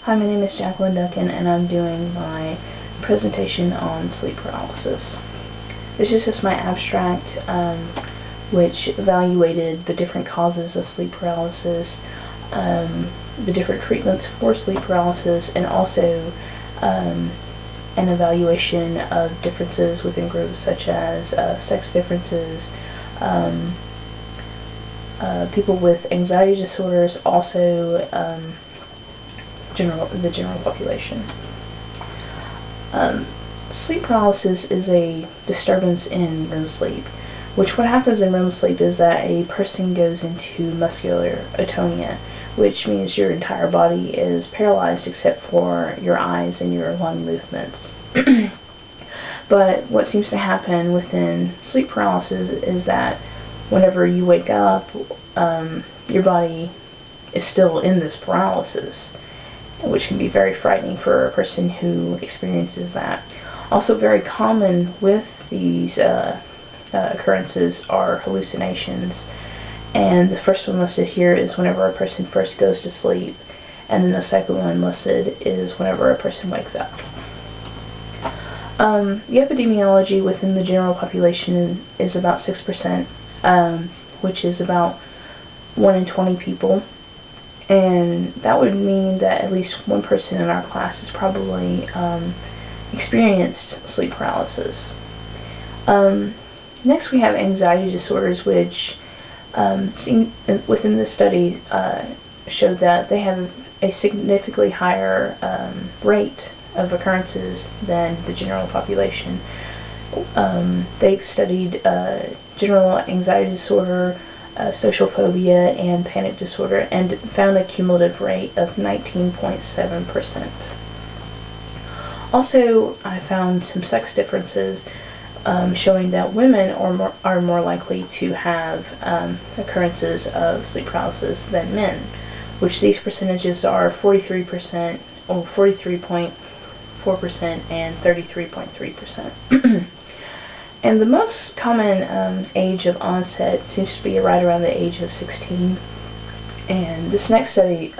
Hi, my name is Jacqueline Duncan, and I'm doing my presentation on sleep paralysis. This is just my abstract, which evaluated the different causes of sleep paralysis, the different treatments for sleep paralysis, and also an evaluation of differences within groups such as sex differences, people with anxiety disorders, also the general population. Sleep paralysis is a disturbance in REM sleep, which what happens in REM sleep is that a person goes into muscular atonia, which means your entire body is paralyzed except for your eyes and your lung movements. But what seems to happen within sleep paralysis is that whenever you wake up, your body is still in this paralysis, which can be very frightening for a person who experiences that. Also very common with these occurrences are hallucinations, and the first one listed here is whenever a person first goes to sleep, and then the second one listed is whenever a person wakes up. The epidemiology within the general population is about 6%, which is about 1 in 20 people. And that would mean that at least one person in our class has probably experienced sleep paralysis. Next we have anxiety disorders, which within this study showed that they have a significantly higher rate of occurrences than the general population. They studied general anxiety disorder, social phobia, and panic disorder, and found a cumulative rate of 19.7%. Also, I found some sex differences showing that women are more likely to have occurrences of sleep paralysis than men, which these percentages are 43%, or 43.4%, and 33.3%. And the most common age of onset seems to be right around the age of 16. And this next study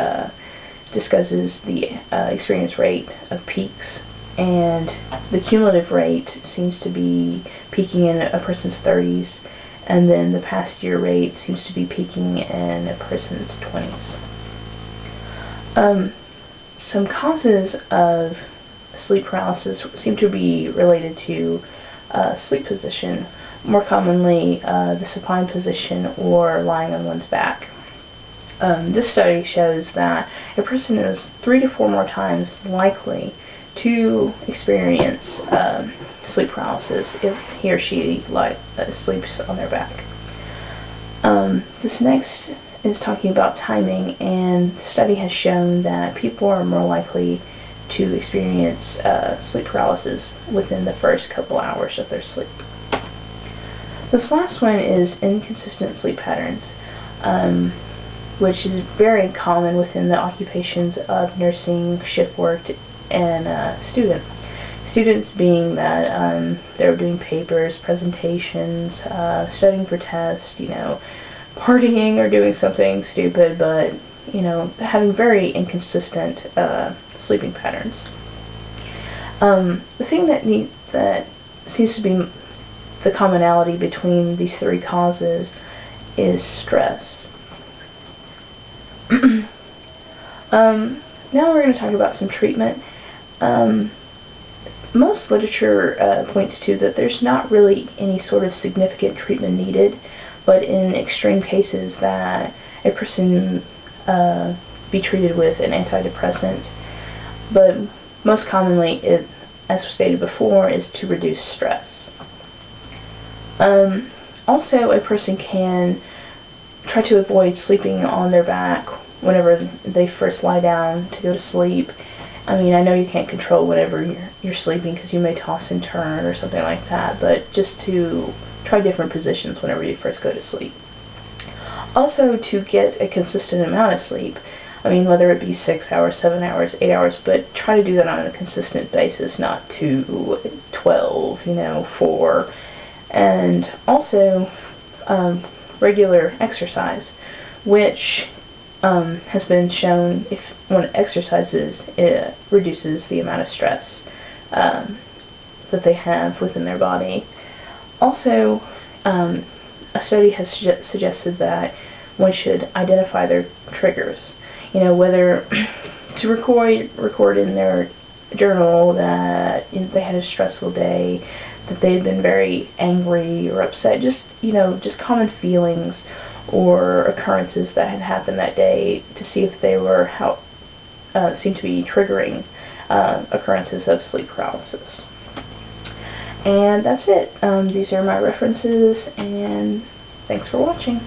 discusses the experience rate of peaks, and the cumulative rate seems to be peaking in a person's 30s, and then the past year rate seems to be peaking in a person's 20s. Some causes of sleep paralysis seem to be related to sleep position, more commonly the supine position or lying on one's back. This study shows that a person is 3 to 4 more times likely to experience sleep paralysis if he or she sleeps on their back. This next is talking about timing, and the study has shown that people are more likely to experience sleep paralysis within the first couple hours of their sleep. This last one is inconsistent sleep patterns, which is very common within the occupations of nursing, shift work, and students being that they're doing papers, presentations, studying for tests, partying or doing something stupid, but having very inconsistent sleeping patterns. The thing that seems to be the commonality between these 3 causes is stress. Now we're going to talk about some treatment. Most literature points to that there's not really any sort of significant treatment needed, but in extreme cases that a person be treated with an antidepressant, but most commonly, as stated before, is to reduce stress. Also, a person can try to avoid sleeping on their back whenever they first lie down to go to sleep. I mean, I know you can't control whenever you're sleeping because you may toss and turn or something like that, but just to try different positions whenever you first go to sleep. Also, to get a consistent amount of sleep, I mean, whether it be 6 hours, 7 hours, 8 hours, but try to do that on a consistent basis, not 2, 12, 4. And also, regular exercise, which has been shown if one exercises, it reduces the amount of stress that they have within their body. Also, a study has suggested that one should identify their triggers. Whether to record in their journal that they had a stressful day, that they had been very angry or upset, just common feelings or occurrences that had happened that day, to see if they were seem to be triggering occurrences of sleep paralysis. And that's it. These are my references, and thanks for watching.